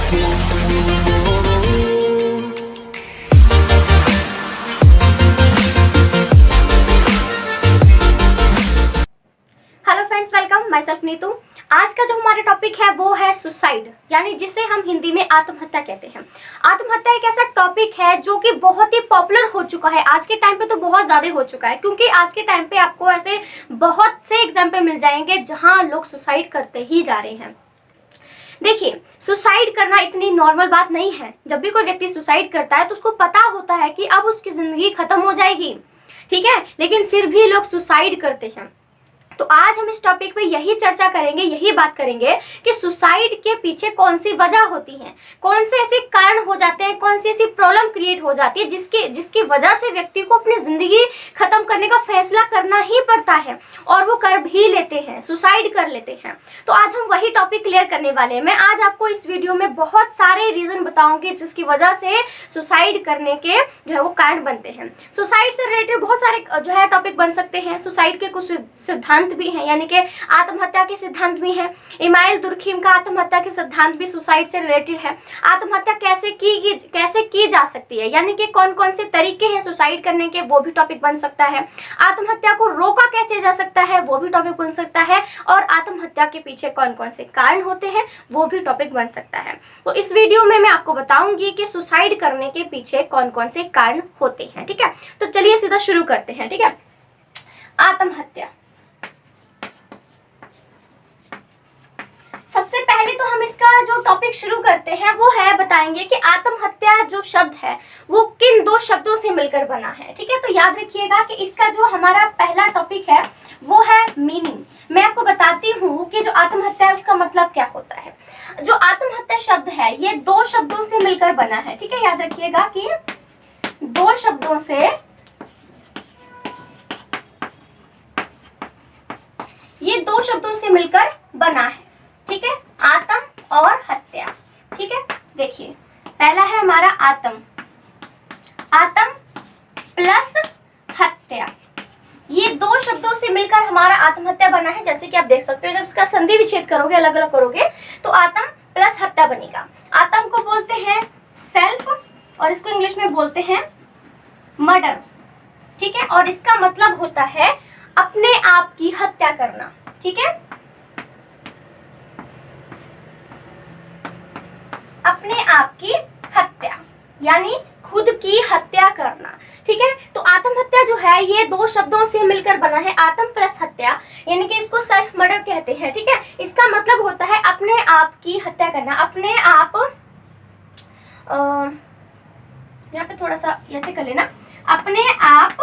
Hello friends, welcome. My self Neetu. आज का जो हमारा टॉपिक है वो है सुसाइड, यानी जिसे हम हिंदी में आत्महत्या कहते हैं। आत्महत्या एक ऐसा टॉपिक है जो कि बहुत ही पॉपुलर हो चुका है। आज के टाइम पे तो बहुत ज़्यादा हो चुका है, क्योंकि आज के टाइम पे आपको ऐसे बहुत से एग्जाम्पल मिल जाएंगे जहाँ लोग सुसाइड करते ही जा रहे हैं। देखिए, सुसाइड करना इतनी नॉर्मल बात नहीं है। जब भी कोई व्यक्ति सुसाइड करता है तो उसको पता होता है कि अब उसकी ज़िंदगी खत्म हो जाएगी, ठीक है, लेकिन फिर भी लोग सुसाइड करते हैं। तो आज हम इस टॉपिक पे यही चर्चा करेंगे, यही बात करेंगे कि सुसाइड के पीछे कौन सी वजह होती है, कौन से ऐसे कारण हो जाते हैं, कौन सी ऐसी प्रॉब्लम क्रिएट हो जाती है जिसकी वजह से व्यक्ति को अपनी ज़िंदगी ख़त्म करने का फैसला करना ही पड़ता है, और वो कर भी लेते हैं, सुसाइड कर लेते हैं। तो आज हम वही टॉपिक क्लियर करने वाले हैं। मैं आज आपको इस वीडियो में बहुत सारे रीज़न बताऊँगी जिसकी वजह से सुसाइड करने के जो है वो कारण बनते हैं। सुसाइड से रिलेटेड बहुत सारे जो है टॉपिक बन सकते हैं। सुसाइड के कुछ सिद्धांत भी हैं, यानी कि आत्महत्या के सिद्धांत भी हैं। इमाइल दुर्खीम का आत्महत्या के सिद्धांत भी सुसाइड से रिलेटेड है। आत्महत्या कैसे की जा सकती है, यानी कि कौन कौन से तरीके हैं सुसाइड करने के, वो भी टॉपिक बन सकता है। आत्महत्या को रोका कैसे जा सकता है, वो भी टॉपिक बन सकता है। और आत्महत्या के पीछे कौन कौन से कारण होते हैं, वो भी टॉपिक बन सकता है। तो इस वीडियो में मैं आपको बताऊंगी कि सुसाइड करने के पीछे कौन कौन से कारण होते हैं, ठीक है। तो चलिए सीधा शुरू करते हैं, ठीक है। आत्महत्या, सबसे पहले तो हम इसका जो टॉपिक शुरू करते हैं वो है, बताएंगे कि आत्महत्या जो शब्द है वो किन दो शब्दों से मिलकर बना है, ठीक है। तो याद रखिएगा कि इसका जो हमारा पहला टॉपिक है वो है मीनिंग। मैं आपको बताती हूँ कि जो आत्महत्या है उसका मतलब क्या होता है। जो आत्महत्या शब्द है ये दो शब्दों से मिलकर बना है, ठीक है। याद रखिएगा कि दो शब्दों से मिलकर बना है, ठीक है। आत्म और हत्या, ठीक है। देखिए, पहला है हमारा आत्म प्लस हत्या। ये दो शब्दों से मिलकर हमारा आत्महत्या बना है। जैसे कि आप देख सकते हो, जब इसका संधि विच्छेद करोगे, अलग अलग करोगे, तो आत्म प्लस हत्या बनेगा। आत्म को बोलते हैं सेल्फ, और इसको इंग्लिश में बोलते हैं मर्डर, ठीक है। और इसका मतलब होता है अपने आप की हत्या करना, ठीक है। अपने आप की हत्या यानी खुद की हत्या करना, ठीक है। तो आत्महत्या जो है ये दो शब्दों से मिलकर बना है, आत्म प्लस हत्या, यानी कि इसको सेल्फ मर्डर कहते हैं, ठीक है। इसका मतलब होता है अपने आप की हत्या करना, अपने आप, यहाँ पे थोड़ा सा ऐसे कर लेना, अपने आप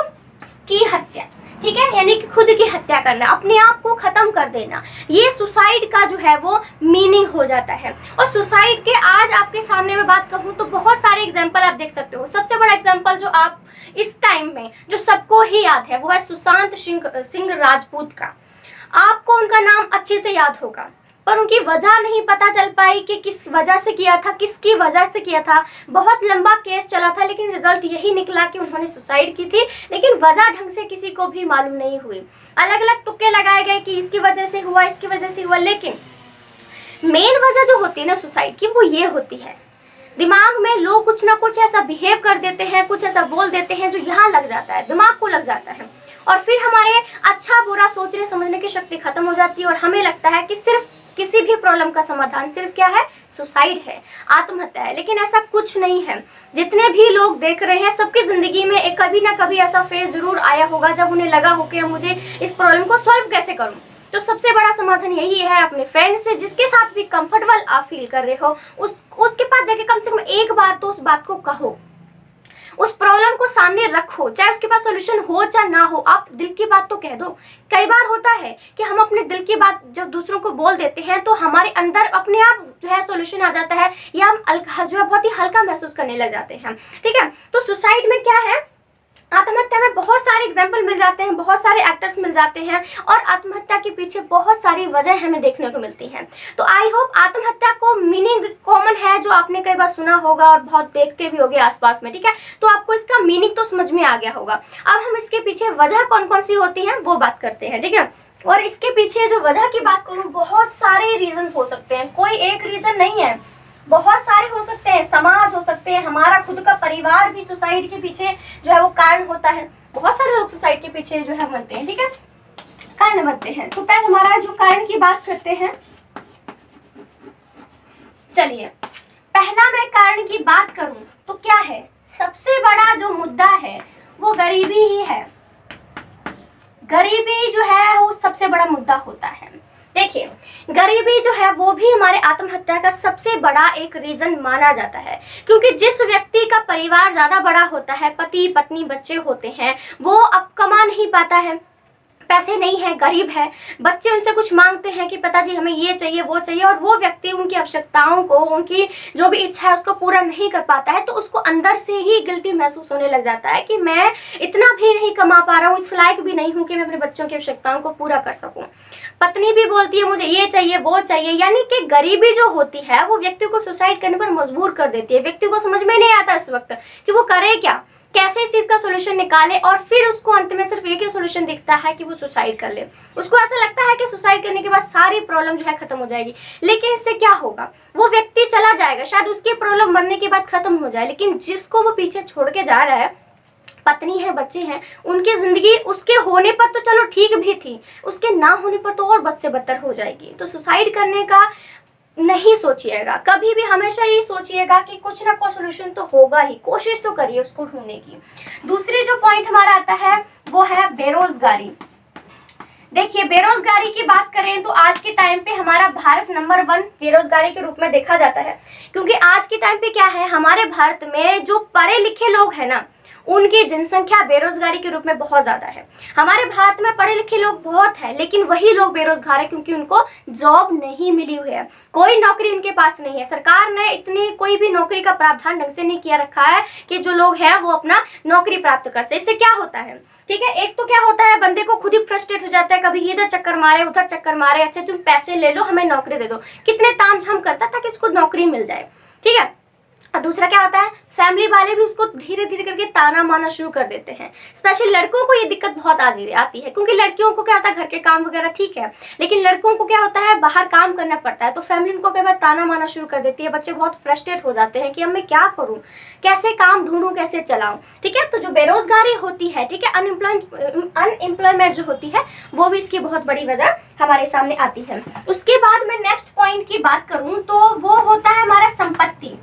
की हत्या, ठीक है, यानी कि खुद की हत्या करना, अपने आप को खत्म कर देना। ये सुसाइड का जो है वो मीनिंग हो जाता है। और सुसाइड के आज आपके सामने मैं बात कहूँ तो बहुत सारे एग्जांपल आप देख सकते हो। सबसे बड़ा एग्जांपल जो आप इस टाइम में जो सबको ही याद है वो है सुशांत सिंह राजपूत का। आपको उनका नाम अच्छे से याद होगा, पर उनकी वजह नहीं पता चल पाई कि किस वजह से किया था, किसकी वजह से किया था। बहुत लंबा केस चला था, लेकिन रिजल्ट यही निकला कि उन्होंने सुसाइड की थी, लेकिन वजह ढंग से किसी को भी मालूम नहीं हुई। अलग अलग तुक्के लगाए गए कि इसकी वजह से हुआ, इसकी वजह से हुआ, लेकिन मेन वजह जो होती है ना सुसाइड की, वो ये होती है दिमाग में लोग कुछ ना कुछ ऐसा बिहेव कर देते हैं, कुछ ऐसा बोल देते हैं जो यहाँ लग जाता है, दिमाग को लग जाता है, और फिर हमारे अच्छा बुरा सोचने समझने की शक्ति खत्म हो जाती है, और हमें लगता है कि सिर्फ किसी भी प्रॉब्लम का समाधान सिर्फ क्या है, सुसाइड है, आत्महत्या है। लेकिन ऐसा कुछ नहीं है। जितने भी लोग देख रहे हैं सबकी ज़िंदगी में एक कभी ना कभी ऐसा फेज ज़रूर आया होगा जब उन्हें लगा हो कि मुझे इस प्रॉब्लम को सॉल्व कैसे करूं। तो सबसे बड़ा समाधान यही है, अपने फ्रेंड से जिसके साथ भी कंफर्टेबल आप फील कर रहे हो उसके पास जाके कम से कम एक बार तो उस बात को कहो, उस प्रॉब्लम को सामने रखो, चाहे उसके पास सॉल्यूशन हो चाहे ना हो, आप दिल की बात तो कह दो। कई बार होता है कि हम अपने दिल की बात जब दूसरों को बोल देते हैं तो हमारे अंदर अपने आप जो है सॉल्यूशन आ जाता है, या हम जो है बहुत ही हल्का महसूस करने लग जाते हैं, ठीक है। तो सुसाइड में क्या है, आत्महत्या में बहुत सारे एग्जाम्पल मिल जाते हैं, बहुत सारे एक्टर्स मिल जाते हैं, और आत्महत्या के पीछे बहुत सारी वजह हमें देखने को मिलती हैं। तो आई होप आत्महत्या को मीनिंग कॉमन है, जो आपने कई बार सुना होगा और बहुत देखते भी होगे आसपास में, ठीक है। तो आपको इसका मीनिंग तो समझ में आ गया होगा। अब हम इसके पीछे वजह कौन कौन सी होती हैं वो बात करते हैं, ठीक है। और इसके पीछे जो वजह की बात करूँ, बहुत सारे रीजन हो सकते हैं, कोई एक रीजन नहीं है। बहुत सारे हो सकते हैं, समाज हो सकते हैं, हमारा खुद का परिवार भी सुसाइड के पीछे जो है वो कारण होता है। बहुत सारे लोग सुसाइड के पीछे जो है बनते हैं, ठीक है, कारण बनते हैं। तो पहले हमारा जो कारण की बात करते हैं, चलिए पहला मैं कारण की बात करूं तो क्या है, सबसे बड़ा जो मुद्दा है वो गरीबी ही है। गरीबी जो है वो सबसे बड़ा मुद्दा होता है। देखिए गरीबी जो है वो भी हमारे आत्महत्या का सबसे बड़ा एक रीजन माना जाता है, क्योंकि जिस व्यक्ति का परिवार ज्यादा बड़ा होता है, पति पत्नी बच्चे होते हैं, वो अब कमा नहीं पाता है, पैसे नहीं है, गरीब है, बच्चे उनसे कुछ मांगते हैं कि पिताजी हमें ये चाहिए वो चाहिए, और वो व्यक्ति उनकी आवश्यकताओं को, उनकी जो भी इच्छा है उसको पूरा नहीं कर पाता है, तो उसको अंदर से ही गिल्टी महसूस होने लग जाता है कि मैं इतना भी नहीं कमा पा रहा हूँ, इस लायक भी नहीं हूँ कि मैं अपने बच्चों की आवश्यकताओं को पूरा कर सकूँ। पत्नी भी बोलती है मुझे ये चाहिए वो चाहिए, यानी कि गरीबी जो होती है वो व्यक्ति को सुसाइड करने पर मजबूर कर देती है। व्यक्ति को समझ में नहीं आता इस वक्त कि वो करे क्या, कैसे इस चीज का सोल्यूशन निकाले, और फिर उसको अंत में सिर्फ एक ही सोल्यूशन दिखता है कि वो सुसाइड कर ले। उसको ऐसा लगता है कि सुसाइड करने के बाद सारी प्रॉब्लम जो है खत्म हो जाएगी, लेकिन इससे क्या होगा, वो व्यक्ति चला जाएगा, शायद उसकी प्रॉब्लम मरने के बाद खत्म हो जाए, लेकिन जिसको वो पीछे छोड़ के जा रहा है, पत्नी है बच्चे हैं, उनकी जिंदगी उसके होने पर तो चलो ठीक भी थी, उसके ना होने पर तो और बद से बदतर हो जाएगी। तो सुसाइड करने का नहीं सोचिएगा कभी भी, हमेशा ही सोचिएगा कि कुछ ना कुछ सोल्यूशन तो होगा ही, कोशिश तो करिए उसको ढूंढने की। दूसरी जो पॉइंट हमारा आता है वो है बेरोजगारी। देखिए बेरोजगारी की बात करें तो आज के टाइम पे हमारा भारत नंबर 1 बेरोजगारी के रूप में देखा जाता है, क्योंकि आज के टाइम पे क्या है, हमारे भारत में जो पढ़े लिखे लोग हैं ना, उनकी जनसंख्या बेरोजगारी के रूप में बहुत ज्यादा है। हमारे भारत में पढ़े लिखे लोग बहुत हैं, लेकिन वही लोग बेरोजगार है क्योंकि उनको जॉब नहीं मिली हुई है, कोई नौकरी उनके पास नहीं है। सरकार ने इतनी कोई भी नौकरी का प्रावधान ढंग से नहीं किया रखा है कि जो लोग हैं वो अपना नौकरी प्राप्त कर सके। इससे क्या होता है, ठीक है, एक तो क्या होता है, बंदे को खुद ही फ्रस्ट्रेट हो जाता है, कभी इधर चक्कर मारे उधर चक्कर मारे, अच्छा तुम पैसे ले लो हमें नौकरी दे दो, कितने तामझाम करता ताकि उसको नौकरी मिल जाए, ठीक है। और दूसरा क्या होता है, फैमिली वाले भी उसको धीरे धीरे करके ताना मारना शुरू कर देते हैं। स्पेशली लड़कों को ये दिक्कत बहुत आती है, क्योंकि लड़कियों को क्या होता है, घर के काम वगैरह ठीक है, लेकिन लड़कों को क्या होता है, बाहर काम करना पड़ता है, तो फैमिली उनको कई बार ताना मारना शुरू कर देती है। बच्चे बहुत फ्रस्ट्रेट हो जाते हैं कि अब मैं क्या करूँ, कैसे काम ढूंढूं, कैसे चलाऊं, ठीक है। तो जो बेरोजगारी होती है, ठीक है, अनएम्प्लॉयमेंट जो होती है, वो भी इसकी बहुत बड़ी वजह हमारे सामने आती है। उसके बाद मैं नेक्स्ट पॉइंट की बात करूं तो वो होता है हमारा संपत्ति।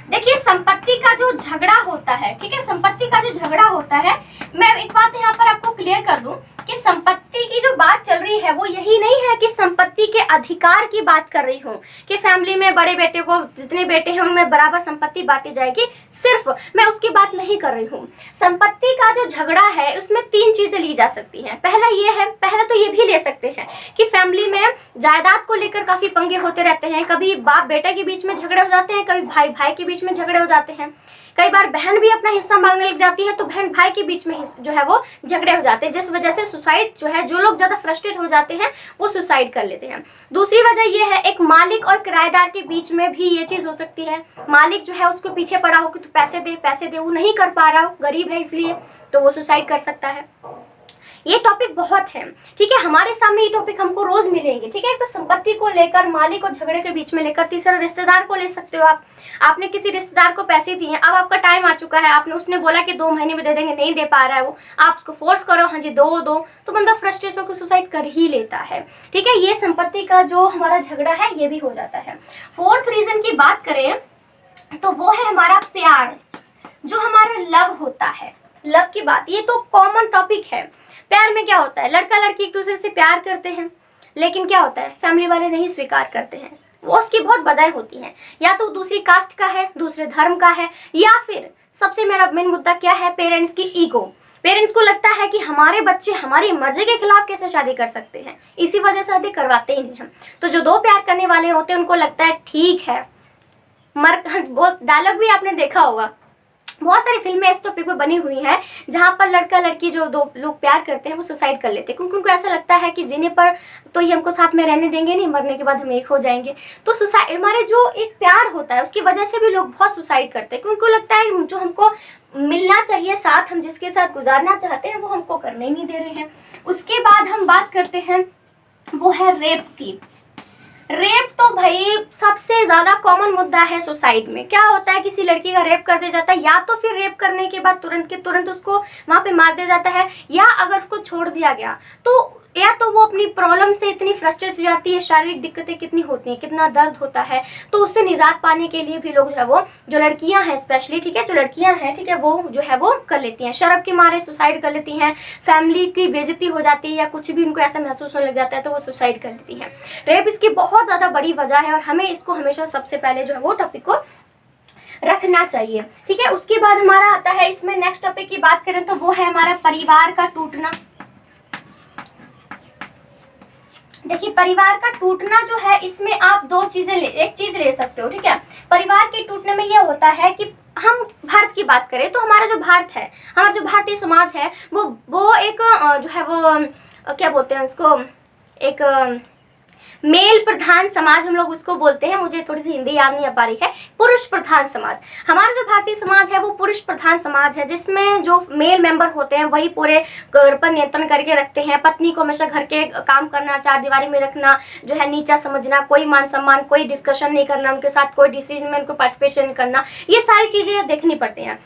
देखिए संपत्ति का जो झगड़ा होता है, ठीक है, संपत्ति का जो झगड़ा होता है, मैं एक बात यहाँ पर आपको क्लियर कर दूं कि संपत्ति की जो बात चल रही है वो यही नहीं है कि संपत्ति के अधिकार की बात कर रही हूँ कि फैमिली में बड़े बेटे को जितने बेटे हैं उनमें बराबर संपत्ति बांटी जाएगी, सिर्फ मैं उसकी बात नहीं कर रही हूँ। संपत्ति का जो झगड़ा है उसमें 3 चीजें ली जा सकती हैं। पहला तो ये भी ले सकते हैं कि फैमिली में जायदाद को लेकर काफी पंगे होते रहते हैं, कभी बाप बेटा के बीच में झगड़े हो जाते हैं, कभी भाई भाई के बीच में झगड़े हो जाते हैं, कई बार बहन भी अपना हिस्सा मांगने लग जाती है, तो बहन भाई के बीच में जो है वो झगड़े हो जाते हैं, जिस वजह से सुसाइड जो है, जो लोग ज्यादा फ्रस्ट्रेट हो जाते हैं वो सुसाइड कर लेते हैं। दूसरी वजह ये है, एक मालिक और किराएदार के बीच में भी ये चीज हो सकती है। मालिक जो है उसको पीछे पड़ा हो कि तू पैसे दे, वो नहीं कर पा रहा हो, गरीब है इसलिए, तो वो सुसाइड कर सकता है। ये टॉपिक बहुत है, ठीक है, हमारे सामने ये टॉपिक हमको रोज मिलेंगे, ठीक है। तो संपत्ति को लेकर, मालिक और झगड़े के बीच में लेकर, तीसरा रिश्तेदार को ले सकते हो आप। आपने किसी रिश्तेदार को पैसे दिए, अब आपका टाइम आ चुका है, आपने उसने बोला कि 2 महीने में दे देंगे, नहीं दे पा रहा है वो, आप उसको फोर्स करो, हाँ जी दो, तो बंदा फ्रस्ट्रेशन को सुसाइड कर ही लेता है, ठीक है। ये संपत्ति का जो हमारा झगड़ा है ये भी हो जाता है। 4th रीजन की बात करें तो वो है हमारा प्यार, जो हमारा लव होता है, लव की बात, ये तो कॉमन टॉपिक है। प्यार में क्या होता है, लड़का लड़की एक दूसरे से प्यार करते हैं, लेकिन क्या होता है, फैमिली वाले नहीं स्वीकार करते हैं। वो उसकी बहुत वजह होती हैं, या तो दूसरी कास्ट का है, दूसरे धर्म का है, या फिर सबसे मेरा मेन मुद्दा क्या है, पेरेंट्स की ईगो। पेरेंट्स को लगता है कि हमारे बच्चे हमारी मर्जी के खिलाफ कैसे शादी कर सकते हैं, इसी वजह से शादी करवाते ही नहीं हम। तो जो 2 प्यार करने वाले होते हैं उनको लगता है ठीक है, डायलॉग भी आपने देखा होगा, बहुत सारी फिल्में इस टॉपिक पर बनी हुई हैं जहाँ पर लड़का लड़की जो 2 लोग प्यार करते हैं वो सुसाइड कर लेते हैं, क्योंकि उनको ऐसा लगता है कि जीने पर तो ये हमको साथ में रहने देंगे नहीं, मरने के बाद हम एक हो जाएंगे। तो सुसाइड, हमारे जो एक प्यार होता है उसकी वजह से भी लोग बहुत सुसाइड करते हैं, क्योंकि उनको लगता है जो हमको मिलना चाहिए साथ, हम जिसके साथ गुजारना चाहते हैं वो हमको करने ही नहीं दे रहे हैं। उसके बाद हम बात करते हैं वो है रेप की। रेप तो भाई सबसे ज्यादा कॉमन मुद्दा है सोसाइटी में। क्या होता है, किसी लड़की का रेप कर दिया जाता है, या तो फिर रेप करने के बाद तुरंत के तुरंत उसको वहां पे मार दिया जाता है, या अगर उसको छोड़ दिया गया तो या तो वो अपनी प्रॉब्लम से इतनी फ्रस्ट्रेट हो जाती है, शारीरिक दिक्कतें कितनी होती हैं, कितना दर्द होता है, तो उससे निजात पाने के लिए भी लोग जो है वो, जो लड़कियां हैं स्पेशली, ठीक है, जो लड़कियां हैं, ठीक है, वो जो है वो कर लेती हैं, शर्म के मारे सुसाइड कर लेती हैं, फैमिली की बेइज्जती हो जाती है या कुछ भी उनको ऐसा महसूस होने लग जाता है तो वो सुसाइड कर लेती हैं। रेप इसकी बहुत ज़्यादा बड़ी वजह है और हमें इसको हमेशा सबसे पहले जो है वो टॉपिक को रखना चाहिए, ठीक है। उसके बाद हमारा आता है, इसमें नेक्स्ट टॉपिक की बात करें तो वो है हमारा परिवार का टूटना। देखिए, परिवार का टूटना जो है, इसमें आप दो चीजें एक चीज ले सकते हो, ठीक है। परिवार के टूटने में यह होता है कि हम भारत की बात करें तो हमारा जो भारत है, हमारा जो भारतीय समाज है, वो एक जो है वो क्या बोलते हैं उसको, एक मेल प्रधान समाज हम लोग उसको बोलते हैं, मुझे थोड़ी सी हिंदी याद नहीं आ पा रही है, पुरुष प्रधान समाज। हमारा जो भारतीय समाज है वो पुरुष प्रधान समाज है, जिसमें जो मेल मेंबर होते हैं वही पूरे घर पर नियंत्रण करके रखते हैं। पत्नी को हमेशा घर के काम करना, चार दीवारी में रखना, जो है नीचा समझना, कोई मान सम्मान, कोई डिस्कशन नहीं करना उनके साथ, कोई डिसीजन में उनको पार्टिसिपेशन नहीं करना, ये सारी चीजें देखनी पड़ती हैं।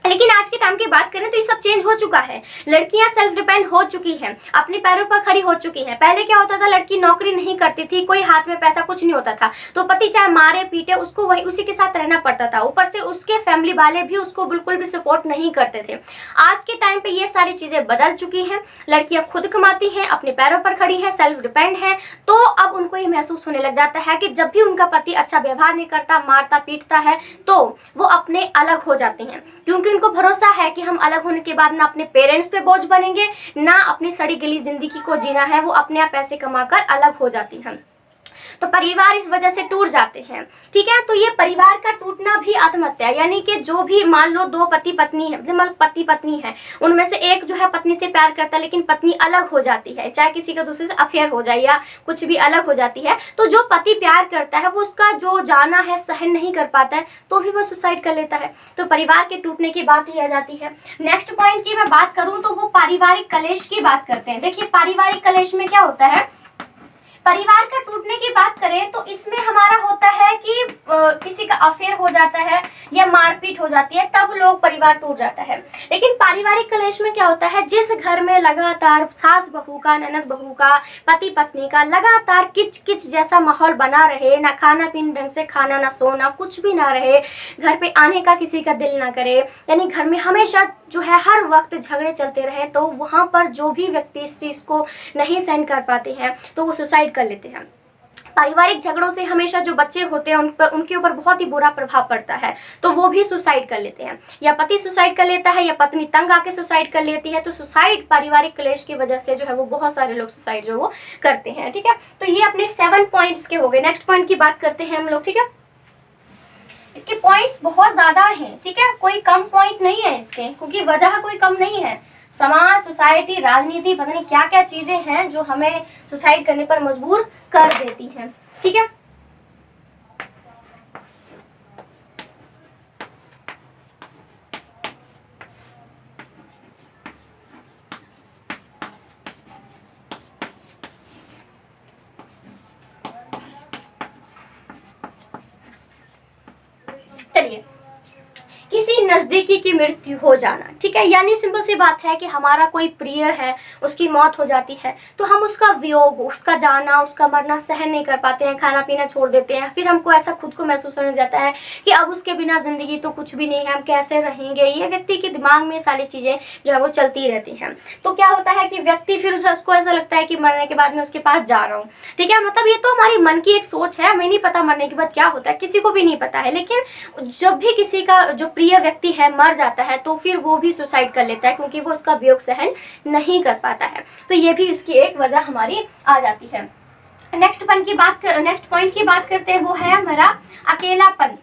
लेकिन आज के टाइम की बात करें तो ये सब चेंज हो चुका है। लड़कियां सेल्फ डिपेंड हो चुकी हैं, अपने पैरों पर खड़ी हो चुकी हैं। पहले क्या होता था, लड़की नौकरी नहीं करती थी, कोई हाथ में पैसा कुछ नहीं होता था, तो पति चाहे मारे पीटे उसको वही उसी के साथ रहना पड़ता था। ऊपर से उसके फैमिली वाले भी उसको बिल्कुल भी सपोर्ट नहीं करते थे। आज के टाइम पे ये सारी चीजें बदल चुकी हैं। लड़कियां खुद कमाती हैं, अपने पैरों पर खड़ी हैं, सेल्फ डिपेंड है। तो अब उनको ये महसूस होने लग जाता है कि जब भी उनका पति अच्छा व्यवहार नहीं करता, मारता पीटता है, तो वो अपने अलग हो जाते हैं, क्योंकि उनको भरोसा है कि हम अलग होने के बाद ना अपने पेरेंट्स पे बोझ बनेंगे, ना अपनी सड़ी गली जिंदगी को जीना है। वो अपने आप पैसे कमाकर अलग हो जाती हैं, तो परिवार इस वजह से टूट जाते हैं, ठीक है। तो ये परिवार का टूटना भी आत्महत्या, यानी कि जो भी मान लो दो पति पत्नी है, मतलब पति पत्नी है, उनमें से एक जो है पत्नी से प्यार करता है लेकिन पत्नी अलग हो जाती है, चाहे किसी का दूसरे से अफेयर हो जाए या कुछ भी, अलग हो जाती है, तो जो पति प्यार करता है वो उसका जो जाना है सहन नहीं कर पाता है, तो भी वो सुसाइड कर लेता है। तो परिवार के टूटने की बात ही आ जाती है। नेक्स्ट पॉइंट की मैं बात करूं तो वो पारिवारिक कलेश की बात करते हैं। देखिए, पारिवारिक कलेश में क्या होता है, परिवार का टूटने की बात करें तो इसमें हमारा होता है कि किसी का अफेयर हो जाता है या मारपीट हो जाती है, तब लोग परिवार टूट जाता है। लेकिन पारिवारिक कलेश में क्या होता है, जिस घर में लगातार सास बहू का, ननद बहू का, पति पत्नी का लगातार किच किच जैसा माहौल बना रहे, ना खाना पीना ढंग से खाना, ना सोना, कुछ भी ना रहे, घर पे आने का किसी का दिल ना करे, यानी घर में हमेशा जो है हर वक्त झगड़े चलते रहे, तो वहाँ पर जो भी व्यक्ति इस चीज़ को नहीं सहन कर पाते हैं तो वो सुसाइड कर लेते हैं। पारिवारिक झगड़ों से हमेशा जो बच्चे होते हैं उनके ऊपर बहुत ही बुरा प्रभाव पड़ता है, तो वो भी सुसाइड कर लेते हैं, या पति सुसाइड कर लेता है या पत्नी तंग आके सुसाइड कर लेती है। तो सुसाइड पारिवारिक क्लेश की वजह से जो है वो बहुत सारे लोग सुसाइड जो वो करते हैं, ठीक है। तो ये अपने 7 पॉइंट्स के हो गए। नेक्स्ट पॉइंट की बात करते हैं हम लोग, ठीक है। इसके पॉइंट्स बहुत ज्यादा हैं, ठीक है, कोई कम पॉइंट नहीं है इसके, क्योंकि वजह कोई कम नहीं है। समाज, सोसाइटी, राजनीति, पता नहीं क्या क्या चीजें हैं जो हमें सुसाइड करने पर मजबूर कर देती हैं, ठीक है। चलिए, किसी नजदीकी की मृत्यु हो जाना, ठीक है, यानी सिंपल सी बात है कि हमारा कोई प्रिय है, उसकी मौत हो जाती है, तो हम उसका वियोग, उसका जाना, उसका मरना सहन नहीं कर पाते हैं, खाना पीना छोड़ देते हैं। फिर हमको ऐसा खुद को महसूस होने जाता है कि अब उसके बिना जिंदगी तो कुछ भी नहीं है, हम कैसे रहेंगे। ये व्यक्ति के दिमाग में सारी चीजें जो है वो चलती रहती हैं। तो क्या होता है कि व्यक्ति फिर उसको ऐसा लगता है कि मरने के बाद मैं उसके पास जा रहा हूँ, ठीक है। मतलब ये तो हमारी मन की एक सोच है, हमें नहीं पता मरने के बाद क्या होता है, किसी को भी नहीं पता है। लेकिन जब भी किसी का जो प्रिय व्यक्ति है मर जाता है तो फिर वो भी सुसाइड कर लेता है, क्योंकि वो उसका वियोग सहन नहीं कर पाता है। तो ये भी इसकी एक वजह हमारी आ जाती है। नेक्स्ट पॉइंट की बात करते हैं, वो है हमारा अकेलापन।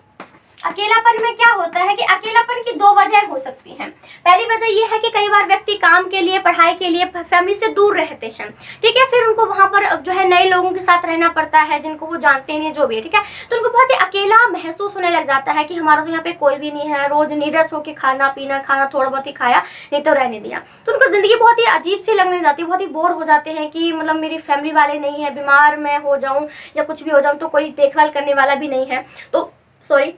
अकेलापन में क्या होता है कि अकेलापन की 2 वजह हो सकती हैं। पहली वजह ये है कि कई बार व्यक्ति काम के लिए, पढ़ाई के लिए फैमिली से दूर रहते हैं, ठीक है। फिर उनको वहां पर जो है नए लोगों के साथ रहना पड़ता है जिनको वो जानते नहीं, जो भी है, ठीक है। तो उनको बहुत ही अकेला महसूस महसूस होने लग जाता है कि हमारा तो यहाँ पे कोई भी नहीं है, रोज नीरस होकर खाना पीना, खाना थोड़ा बहुत ही खाया, नहीं तो रहने दिया। तो उनको ज़िंदगी बहुत ही अजीब सी लगने लग जाती है, बहुत ही बोर हो जाते हैं कि मतलब मेरी फैमिली वाले नहीं है, बीमार मैं हो जाऊँ या कुछ भी हो जाऊँ तो कोई देखभाल करने वाला भी नहीं है, तो सॉरी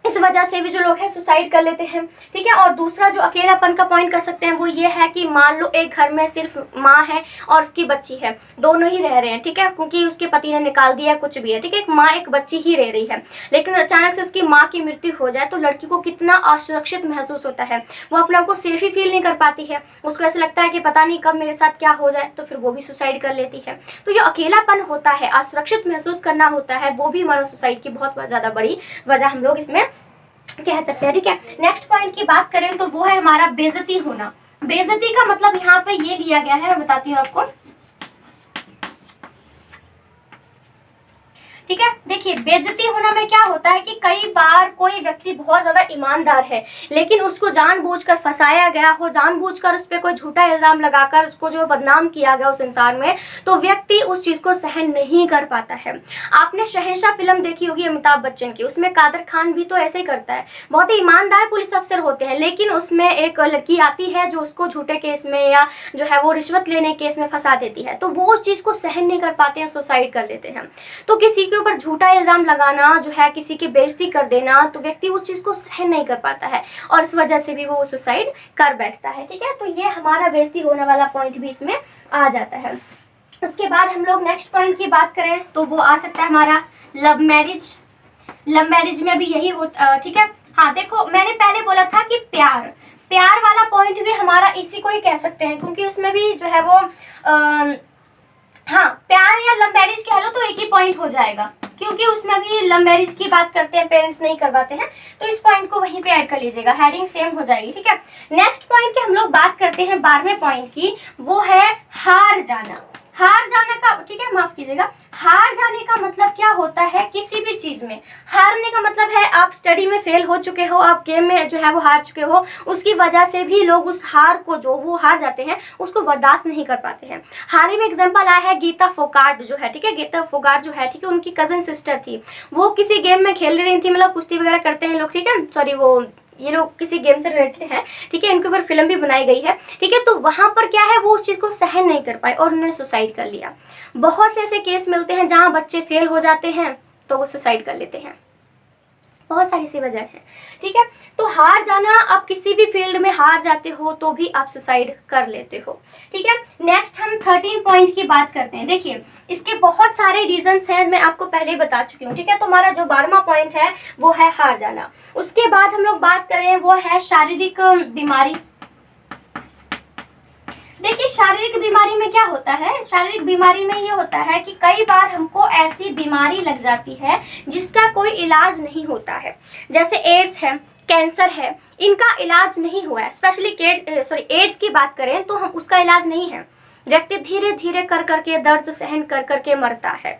इस वजह से भी जो लोग हैं सुसाइड कर लेते हैं। ठीक है, और दूसरा जो अकेलापन का पॉइंट कर सकते हैं वो ये है कि मान लो एक घर में सिर्फ माँ है और उसकी बच्ची है, दोनों ही रह रहे हैं। ठीक है, क्योंकि उसके पति ने निकाल दिया, कुछ भी है। ठीक है, एक माँ एक बच्ची ही रह रही है, लेकिन अचानक से उसकी माँ की मृत्यु हो जाए तो लड़की को कितना असुरक्षित महसूस होता है, वो अपने आप को सेफ ही फील नहीं कर पाती है, उसको ऐसा लगता है कि पता नहीं कब मेरे साथ क्या हो जाए, तो फिर वो भी सुसाइड कर लेती है। तो जो अकेलापन होता है, असुरक्षित महसूस करना होता है, वो भी हमारा सुसाइड की बहुत ज़्यादा बड़ी वजह हम लोग इसमें कह सकते हैं। ठीक है, नेक्स्ट पॉइंट की बात करें तो वो है हमारा बेइज्जती होना। बेइज्जती का मतलब यहाँ पे ये लिया गया है, मैं बताती हूँ आपको। ठीक है, देखिए बेइज्जती होना में क्या होता है कि कई बार कोई व्यक्ति बहुत ज्यादा ईमानदार है लेकिन उसको जानबूझकर फंसाया गया हो, जानबूझकर उस पर कोई झूठा इल्जाम लगाकर उसको जो बदनाम किया गया उस इंसान में, तो व्यक्ति उस चीज को सहन नहीं कर पाता है। आपने शहंशाह फिल्म देखी होगी अमिताभ बच्चन की, उसमें कादर खान भी तो ऐसे ही करता है, बहुत ही ईमानदार पुलिस अफसर होते हैं, लेकिन उसमें एक लड़की आती है जो उसको झूठे केस में या जो है वो रिश्वत लेने केस में फंसा देती है, तो वो उस चीज को सहन नहीं कर पाते हैं, सुसाइड कर लेते हैं। तो किसी के ऊपर झूठा इल्जाम लगाना जो है, किसी की बेइज्जती कर देना, तो व्यक्ति उस चीज को सहन नहीं कर पाता है और इस वजह से भी वो सुसाइड कर बैठता है। ठीक है, तो ये हमारा बेइज्जती होने वाला पॉइंट भी इसमें आ जाता है। उसके बाद हम लोग नेक्स्ट पॉइंट की बात करें तो वो आ सकता है हमारा लव मैरिज। लव मैरिज में भी यही होता, ठीक है। हाँ देखो, मैंने पहले बोला था कि प्यार वाला पॉइंट भी हमारा इसी को ही कह सकते हैं, क्योंकि उसमें भी जो है वो हाँ प्यार या लव मैरिज कह लो तो एक ही पॉइंट हो जाएगा, क्योंकि उसमें भी लव मैरिज की बात करते हैं, पेरेंट्स नहीं करवाते हैं, तो इस पॉइंट को वहीं पे ऐड कर लीजिएगा, हेडिंग सेम हो जाएगी। ठीक है, नेक्स्ट पॉइंट की हम लोग बात करते हैं 12वें पॉइंट की, वो है हार जाना। हार जाने का, ठीक है माफ कीजिएगा, हार जाने का मतलब क्या होता है, किसी भी चीज में हारने का मतलब है आप स्टडी में फेल हो चुके हो, आप गेम में जो है वो हार चुके हो, उसकी वजह से भी लोग उस हार को, जो वो हार जाते हैं, उसको बर्दाश्त नहीं कर पाते हैं। हाल ही में एग्जांपल आया है गीता फोगाट जो है, ठीक है, गीता फोगाट जो है, ठीक है, उनकी कजन सिस्टर थी, वो किसी गेम में खेल रही थी, मतलब कुश्ती वगैरह करते हैं लोग, ठीक है, सॉरी वो ये लोग किसी गेम से रिलेटेड है, ठीक है, इनके ऊपर फिल्म भी बनाई गई है। ठीक है, तो वहां पर क्या है, वो उस चीज को सहन नहीं कर पाए और उन्होंने सुसाइड कर लिया। बहुत से ऐसे केस मिलते हैं जहां बच्चे फेल हो जाते हैं तो वो सुसाइड कर लेते हैं, बहुत सारी सी वजह है। ठीक है, तो हार जाना, आप किसी भी फील्ड में हार जाते हो तो भी आप सुसाइड कर लेते हो। ठीक है, नेक्स्ट हम 13 पॉइंट की बात करते हैं। देखिए इसके बहुत सारे रीजंस हैं, मैं आपको पहले ही बता चुकी हूँ। ठीक है, तो हमारा जो 12वां पॉइंट है वो है हार जाना। उसके बाद हम लोग बात करें वो है शारीरिक बीमारी। देखिए शारीरिक बीमारी में क्या होता है, शारीरिक बीमारी में ये होता है कि कई बार हमको ऐसी बीमारी लग जाती है जिसका कोई इलाज नहीं होता है, जैसे एड्स है, कैंसर है, इनका इलाज नहीं हुआ है। स्पेशली एड्स की बात करें तो हम उसका इलाज नहीं है, व्यक्ति धीरे धीरे कर करके दर्द सहन कर करके मरता है।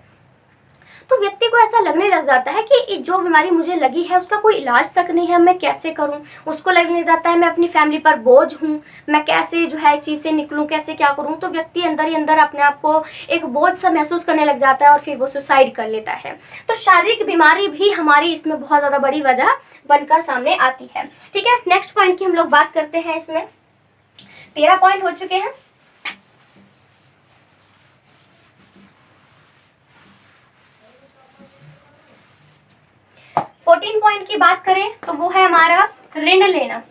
तो व्यक्ति को ऐसा लगने लग जाता है कि जो बीमारी मुझे लगी है उसका कोई इलाज तक नहीं है, मैं कैसे करूं। उसको लगने लग जाता है मैं अपनी फैमिली पर बोझ हूं, मैं कैसे जो है इस चीज़ से निकलूं, कैसे क्या करूं। तो व्यक्ति अंदर ही अंदर अपने आप को एक बोझ सा महसूस करने लग जाता है और फिर वो सुसाइड कर लेता है। तो शारीरिक बीमारी भी हमारी इसमें बहुत ज़्यादा बड़ी वजह बनकर सामने आती है। ठीक है, नेक्स्ट पॉइंट की हम लोग बात करते हैं। इसमें 13 पॉइंट हो चुके हैं। पॉइंट की बात करें तो वो है हमारा ऋण लेना।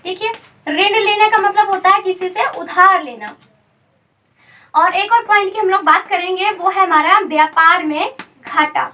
ठीक है, ऋण लेने का मतलब होता है किसी से उधार लेना। और एक और पॉइंट की हम लोग बात करेंगे वो है हमारा व्यापार में घाटा।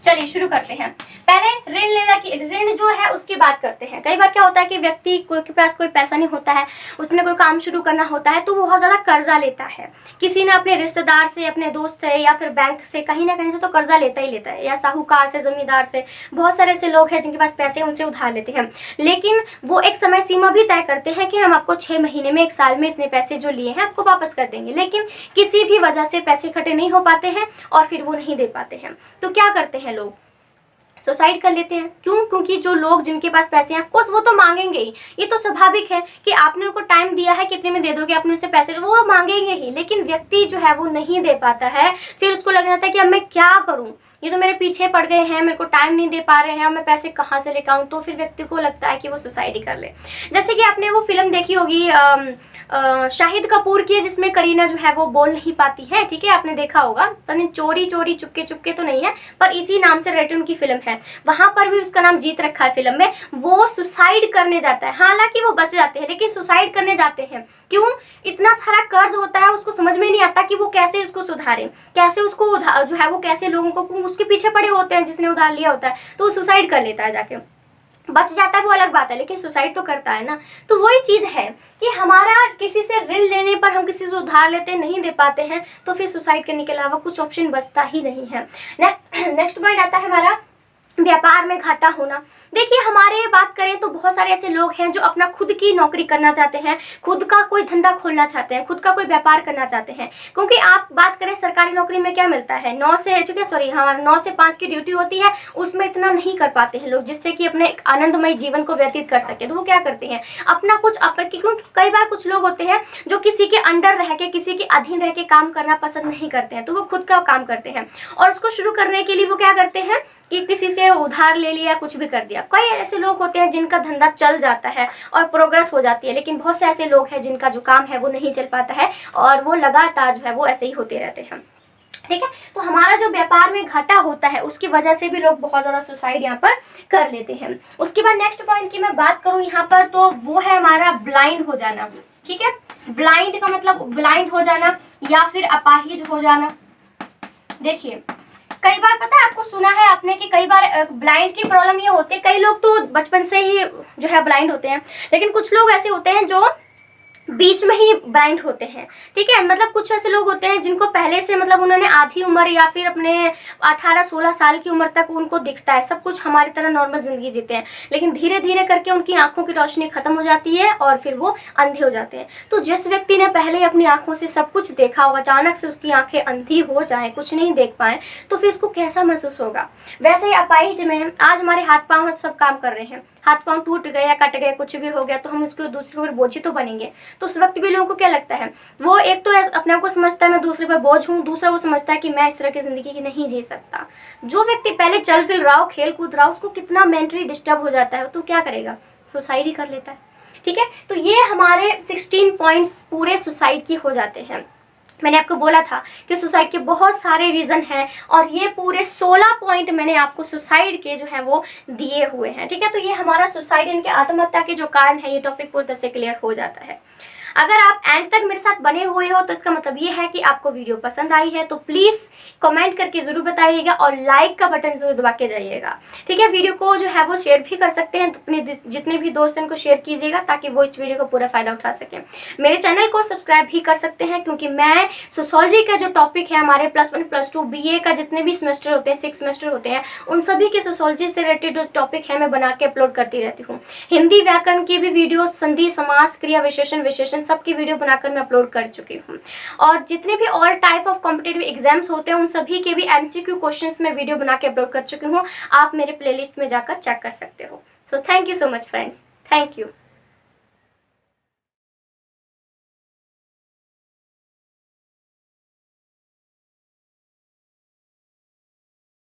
चलिए शुरू करते हैं। पहले ऋण लेना की, ऋण जो है उसकी बात करते हैं। कई बार क्या होता है कि व्यक्ति के पास कोई पैसा नहीं होता है, उसने कोई काम शुरू करना होता है तो वो बहुत ज़्यादा कर्जा लेता है। किसी ने अपने रिश्तेदार से, अपने दोस्त से या फिर बैंक से, कहीं ना कहीं से तो कर्जा लेता ही लेता है, या साहूकार से, जमींदार से। बहुत सारे ऐसे लोग हैं जिनके पास पैसे हैं, उनसे उधार लेते हैं। लेकिन वो एक समय सीमा भी तय करते हैं कि हम आपको 6 महीने में, 1 साल में इतने पैसे जो लिए हैं आपको वापस कर देंगे। लेकिन किसी भी वजह से पैसे इकट्ठे नहीं हो पाते हैं और फिर वो नहीं दे पाते हैं। तो क्या करते हैं लोग, सुसाइड कर लेते हैं। क्यों? क्योंकि जो लोग जिनके पास पैसे हैं ऑफकोर्स वो तो मांगेंगे ही, ये तो स्वाभाविक है कि आपने उनको टाइम दिया है, कितने में दे दोगे, आपने उनसे पैसे, वो मांगेंगे ही। लेकिन व्यक्ति जो है वो नहीं दे पाता है, फिर उसको लग जाता है कि अब मैं क्या करूँ, ये तो मेरे पीछे पड़ गए हैं, मेरे को टाइम नहीं दे पा रहे हैं, मैं पैसे कहाँ से लेकर आऊँ। तो फिर व्यक्ति को लगता है कि वो सुसाइड ही कर ले। जैसे कि आपने वो फिल्म देखी होगी शाहिद कपूर की, जिसमें करीना जो है वो बोल नहीं पाती है, ठीक है, आपने देखा होगा, पता चोरी चोरी चुपके चुपके तो नहीं है, पर इसी नाम से रिलेटेड उनकी फिल्म है। वहां पर भी उसका नाम जीत रखा है फिल्म में। वो सुसाइड करने जाता है, हालांकि वो बच जाते हैं, लेकिन सुसाइड करने जाते हैं। क्यों? इतना सारा कर्ज होता है, उसको समझ में नहीं आता कि वो कैसे उसको सुधारे, कैसे उसको जो है वो कैसे लोगों को उसके पीछे पड़े होते हैं जिसने उधार लिया होता है, तो वो सुसाइड कर लेता है जाके। बच जाता है वो अलग बात है, लेकिन सुसाइड तो करता है ना। तो वही चीज़ है कि हमारा किसी से ऋण लेने पर हम किसी से उधार लेते नहीं दे पाते हैं, तो फिर सुसाइड करने के अलावा कुछ ऑप्शन बचता ही नहीं है। नेक्स्ट पॉइंट आता है हमारा व्यापार में घाटा होना। देखिए, हमारे बात करें तो बहुत सारे ऐसे लोग हैं जो अपना खुद की नौकरी करना चाहते हैं, खुद का कोई धंधा खोलना चाहते हैं, खुद का कोई व्यापार करना चाहते हैं। क्योंकि आप बात करें सरकारी नौकरी में क्या मिलता है, 9 से 5 की ड्यूटी होती है, उसमें इतना नहीं कर पाते हैं लोग जिससे कि अपने एक आनंदमय जीवन को व्यतीत कर सके। तो वो क्या करते हैं, अपना कुछ क्योंकि कई बार कुछ लोग होते हैं जो किसी के अंडर रह के, किसी के अधीन रह के काम करना पसंद नहीं करते हैं, तो वो खुद का काम करते हैं। और उसको शुरू करने के लिए वो क्या करते हैं कि किसी से उधार ले लिया, कुछ भी कर दिया। कई ऐसे लोग होते हैं जिनका धंधा चल जाता है और प्रोग्रेस हो जाती है, लेकिन बहुत से ऐसे लोग हैं जिनका जो काम है वो नहीं चल पाता है और वो लगातार जो है वो ऐसे ही होते रहते हैं। ठीक है, तो हमारा जो व्यापार में घाटा होता है उसकी वजह से भी लोग बहुत ज़्यादा सुसाइड यहाँ पर कर लेते हैं। उसके बाद नेक्स्ट पॉइंट की मैं बात करूँ यहाँ पर, तो वो है हमारा ब्लाइंड हो जाना। ठीक है, ब्लाइंड का मतलब ब्लाइंड हो जाना या फिर अपाहिज हो जाना। देखिए, कई बार पता है आपको, सुना है आपने कि कई बार ब्लाइंड की प्रॉब्लम ये होती है, कई लोग तो बचपन से ही जो है ब्लाइंड होते हैं, लेकिन कुछ लोग ऐसे होते हैं जो बीच में ही ब्लाइंड होते हैं। ठीक है, मतलब कुछ ऐसे लोग होते हैं जिनको पहले से मतलब उन्होंने आधी उम्र या फिर अपने 18-16 साल की उम्र तक उनको दिखता है सब कुछ, हमारी तरह नॉर्मल जिंदगी जीते हैं, लेकिन धीरे धीरे करके उनकी आंखों की रोशनी खत्म हो जाती है और फिर वो अंधे हो जाते हैं। तो जिस व्यक्ति ने पहले अपनी आंखों से सब कुछ देखा हो, अचानक से उसकी आंखें अंधी हो जाए, कुछ नहीं देख पाए, तो फिर उसको कैसा महसूस होगा। वैसे ही अपाहिज में आज हमारे हाथ पाँव सब काम कर रहे हैं, हाथ पाँव टूट गए या कट गए, कुछ भी हो गया, तो हम उसको दूसरे के ऊपर बोझ तो बनेंगे। तो उस वक्त भी लोगों को क्या लगता है, वो एक तो अपने आप को समझता है मैं दूसरे पर बोझ हूँ, दूसरा वो समझता है कि मैं इस तरह की जिंदगी नहीं जी सकता। जो व्यक्ति पहले चल फिर रहा हो, खेल कूद रहा हो, उसको कितना मेंटली डिस्टर्ब हो जाता है, तो क्या करेगा, सुसाइड ही कर लेता है। ठीक है, तो ये हमारे 16 पॉइंट्स पूरे सुसाइड की हो जाते हैं। मैंने आपको बोला था कि सुसाइड के बहुत सारे रीज़न हैं और ये पूरे 16 पॉइंट मैंने आपको सुसाइड के जो हैं वो दिए हुए हैं। ठीक है, तो ये हमारा सुसाइड, इनके आत्महत्या के जो कारण है, ये टॉपिक पूरी तरह से क्लियर हो जाता है। अगर आप एंड तक मेरे साथ बने हुए हो तो इसका मतलब ये है कि आपको वीडियो पसंद आई है, तो प्लीज़ कमेंट करके ज़रूर बताइएगा और लाइक का बटन ज़रूर दबा के जाइएगा। ठीक है, वीडियो को जो है वो शेयर भी कर सकते हैं, तो अपने जितने भी दोस्त हैं उनको शेयर कीजिएगा ताकि वो इस वीडियो का पूरा फ़ायदा उठा सकें। मेरे चैनल को सब्सक्राइब भी कर सकते हैं, क्योंकि मैं सोशोलॉजी का जो टॉपिक है हमारे +1 +2 BA का जितने भी सेमेस्टर होते हैं, 6 सेमेस्टर होते हैं, उन सभी के सोशोलॉजी से रिलेटेड जो टॉपिक है मैं बना के अपलोड करती रहती हूँ। हिंदी व्याकरण की भी वीडियो, संधि समास क्रिया विशेषण सबकी वीडियो बनाकर मैं अपलोड कर चुकी हूँ। और जितने भी all type of competitive exams होते हैं उन सभी के भी MCQ क्वेश्चंस में वीडियो बना के अपलोड कर चुकी हूँ। आप मेरे प्लेलिस्ट में जाकर चेक कर सकते हो। So thank you so much friends, thank you.